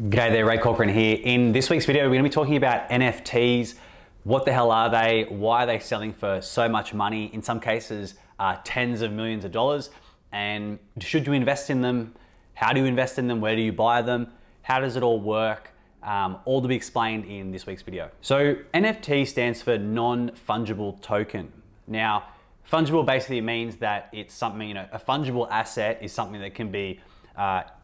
G'day there, Ray Corcoran here. In this week's video, we're going to be talking about NFTs. What the hell are they? Why are they selling for so much money? In some cases, tens of millions of dollars. And should you invest in them? How do you invest in them? Where do you buy them? How does it all work? All to be explained in this week's video. So NFT stands for non-fungible token. Now, fungible basically means that it's something, a fungible asset is something that can be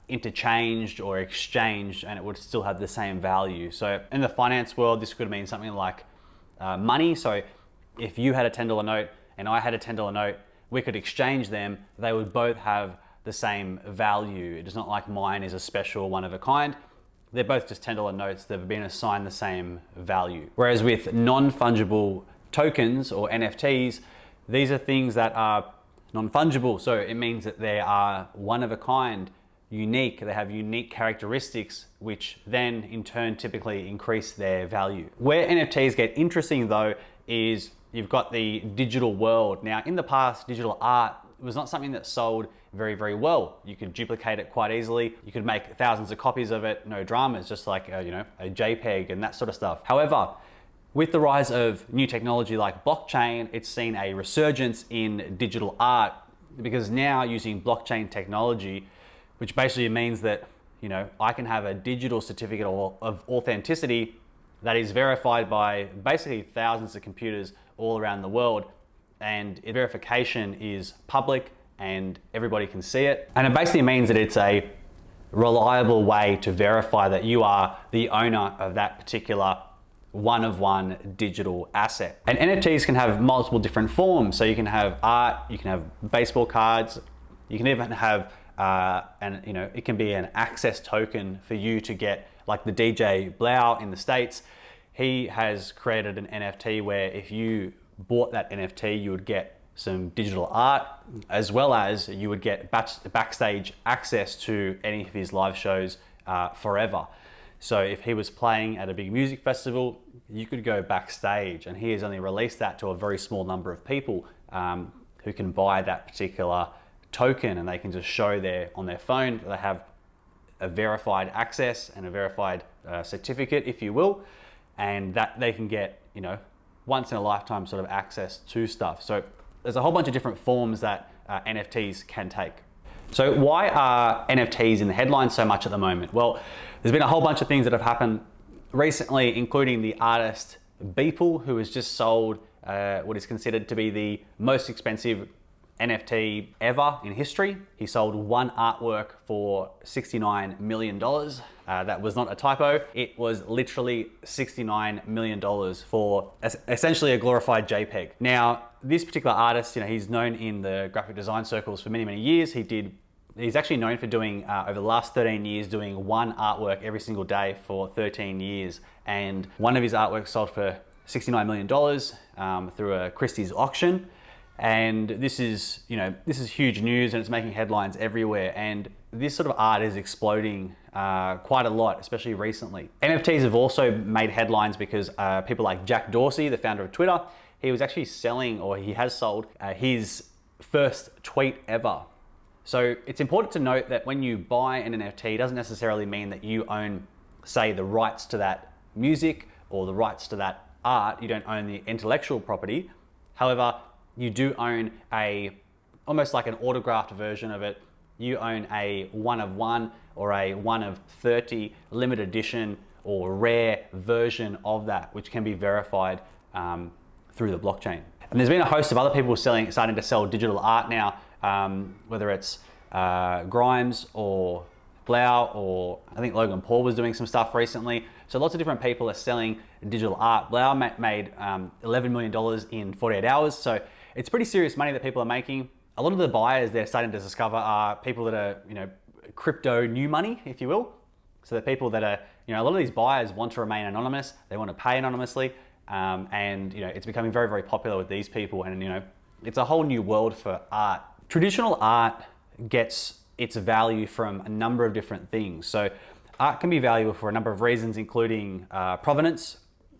interchanged or exchanged and it would still have the same value. So in the finance world, this could mean something like money. So if you had a $10 note and I had a $10 note, we could exchange them. They would both have the same value. It is not like mine is a special one of a kind. They're both just $10 notes that have been assigned the same value. Whereas with non-fungible tokens or NFTs, these are things that are non-fungible. So it means that they are one of a kind, unique. They have unique characteristics, which then in turn typically increase their value. Where NFTs get interesting though is you've got the digital world. Now in the past, digital art was not something that sold very, very well. You could duplicate it quite easily. You could make thousands of copies of it, no dramas, just like a JPEG and that sort of stuff. However, with the rise of new technology like blockchain, it's seen a resurgence in digital art because now using blockchain technology, which basically means that I can have a digital certificate of authenticity that is verified by basically thousands of computers all around the world, and verification is public and everybody can see it. And it basically means that it's a reliable way to verify that you are the owner of that particular one-of-one digital asset. And NFTs can have multiple different forms. So you can have art, you can have baseball cards, you can even have it can be an access token for you to get, like the DJ Blau in the States. He has created an NFT where if you bought that NFT, you would get some digital art, as well as you would get backstage access to any of his live shows forever. So if he was playing at a big music festival, you could go backstage, and he has only released that to a very small number of people who can buy that particular token, and they can just show on their phone that they have a verified access and a verified certificate, if you will, and that they can get once in a lifetime sort of access to stuff. So there's a whole bunch of different forms that NFTs can take. So why are NFTs in the headlines so much at the moment? Well, there's been a whole bunch of things that have happened recently, including the artist Beeple, who has just sold what is considered to be the most expensive NFT ever in history. He sold one artwork for $69 million. That was not a typo. It was literally $69 million for essentially a glorified JPEG. Now, this particular artist, he's known in the graphic design circles for many, many years. He's actually known for doing, over the last 13 years, doing one artwork every single day for 13 years. And one of his artworks sold for $69 million through a Christie's auction. And this is huge news, and it's making headlines everywhere. And this sort of art is exploding quite a lot, especially recently. NFTs have also made headlines because people like Jack Dorsey, the founder of Twitter, he was actually selling, or he has sold, his first tweet ever. So it's important to note that when you buy an NFT, it doesn't necessarily mean that you own, say, the rights to that music or the rights to that art. You don't own the intellectual property. However, you do own almost like an autographed version of it. You own a one of one or a one of 30 limited edition or rare version of that, which can be verified through the blockchain. And there's been a host of other people starting to sell digital art now, whether it's Grimes or Blau, or I think Logan Paul was doing some stuff recently. So lots of different people are selling digital art. Blau made $11 million in 48 hours. So it's pretty serious money that people are making. A lot of the buyers they're starting to discover are people that are, crypto new money, if you will. So the people that are, a lot of these buyers want to remain anonymous. They want to pay anonymously. And it's becoming very, very popular with these people. And, it's a whole new world for art. Traditional art gets its value from a number of different things. So art can be valuable for a number of reasons, including provenance.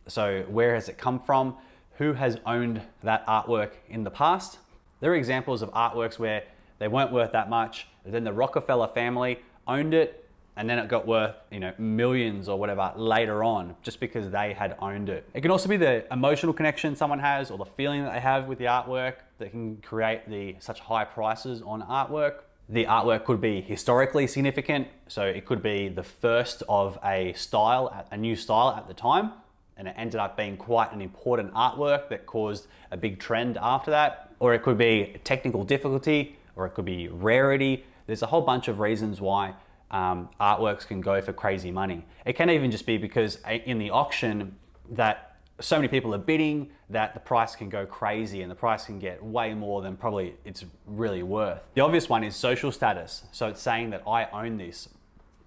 So where has it come from? Who has owned that artwork in the past? There are examples of artworks where they weren't worth that much. Then the Rockefeller family owned it, and then it got worth, millions or whatever later on, just because they had owned it. It can also be the emotional connection someone has or the feeling that they have with the artwork that can create such high prices on artwork. The artwork could be historically significant, so it could be the first of a new style at the time, and it ended up being quite an important artwork that caused a big trend after that. Or it could be technical difficulty, or it could be rarity. There's a whole bunch of reasons why artworks can go for crazy money. It can even just be because in the auction that so many people are bidding that the price can go crazy and the price can get way more than probably it's really worth. The obvious one is social status. So it's saying that I own this,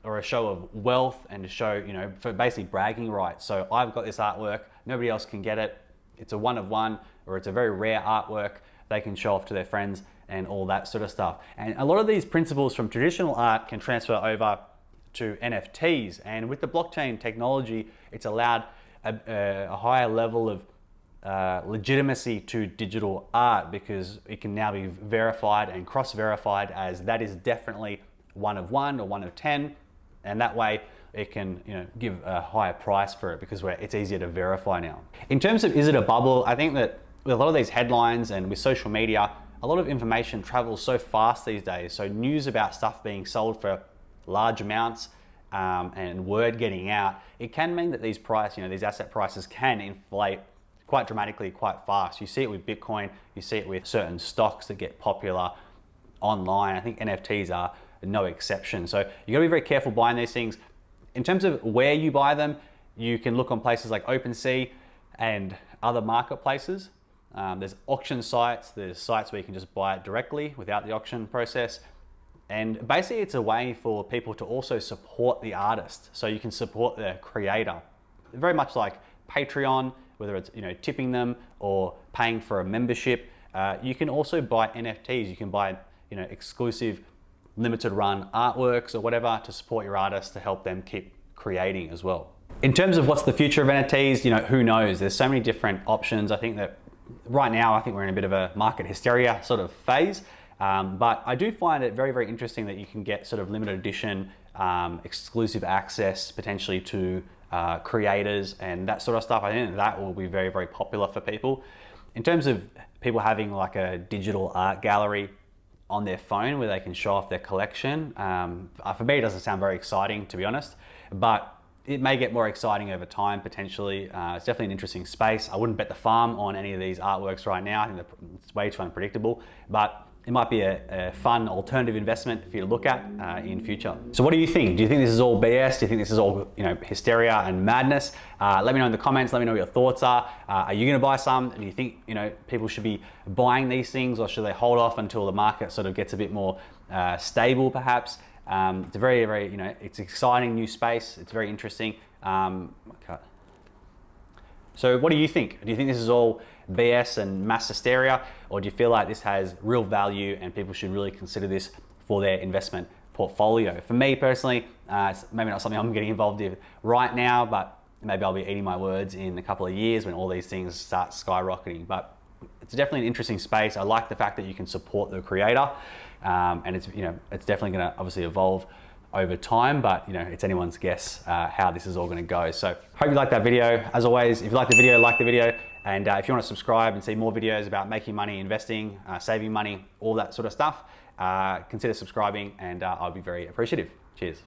or a show of wealth and to show, for basically bragging rights. So I've got this artwork, nobody else can get it. It's a one of one, or it's a very rare artwork. They can show off to their friends and all that sort of stuff. And a lot of these principles from traditional art can transfer over to NFTs. And with the blockchain technology, it's allowed a higher level of legitimacy to digital art, because it can now be verified and cross-verified as that is definitely one of one or one of 10. And that way it can give a higher price for it, because it's easier to verify now. In terms of, is it a bubble? I think that with a lot of these headlines and with social media, a lot of information travels so fast these days. So news about stuff being sold for large amounts and word getting out, it can mean that these asset prices can inflate quite dramatically, quite fast. You see it with Bitcoin, you see it with certain stocks that get popular online. I think NFTs are no exception. So you gotta be very careful buying these things. In terms of where you buy them, you can look on places like OpenSea and other marketplaces. There's auction sites, there's sites where you can just buy it directly without the auction process. And basically it's a way for people to also support the artist. So you can support the creator. Very much like Patreon, whether it's tipping them or paying for a membership. You can also buy NFTs. You can buy exclusive limited run artworks or whatever to support your artists, to help them keep creating as well. In terms of what's the future of NFTs, who knows? There's so many different options. I think that right now, I think we're in a bit of a market hysteria sort of phase. But I do find it very, very interesting that you can get sort of limited edition, exclusive access potentially to creators and that sort of stuff. I think that will be very, very popular for people. In terms of people having like a digital art gallery on their phone where they can show off their collection, for me it doesn't sound very exciting, to be honest, but it may get more exciting over time potentially. It's definitely an interesting space. I wouldn't bet the farm on any of these artworks right now. I think it's way too unpredictable, but it might be a fun alternative investment for you to look at in future. So what do you think? Do you think this is all BS? Do you think this is all hysteria and madness? Let me know in the comments. Let me know what your thoughts are. Are you going to buy some? Do you think people should be buying these things, or should they hold off until the market sort of gets a bit more stable, perhaps? It's a very, very it's an exciting new space. It's very interesting. So what do you think? Do you think this is all BS and mass hysteria, or do you feel like this has real value and people should really consider this for their investment portfolio? For me personally, it's maybe not something I'm getting involved in right now, but maybe I'll be eating my words in a couple of years when all these things start skyrocketing. But it's definitely an interesting space. I like the fact that you can support the creator, and it's definitely going to obviously evolve over time, but it's anyone's guess how this is all going to go. So hope you liked that video. As always, if you like the video, like the video. And if you want to subscribe and see more videos about making money, investing, saving money, all that sort of stuff, consider subscribing, and I'll be very appreciative. Cheers.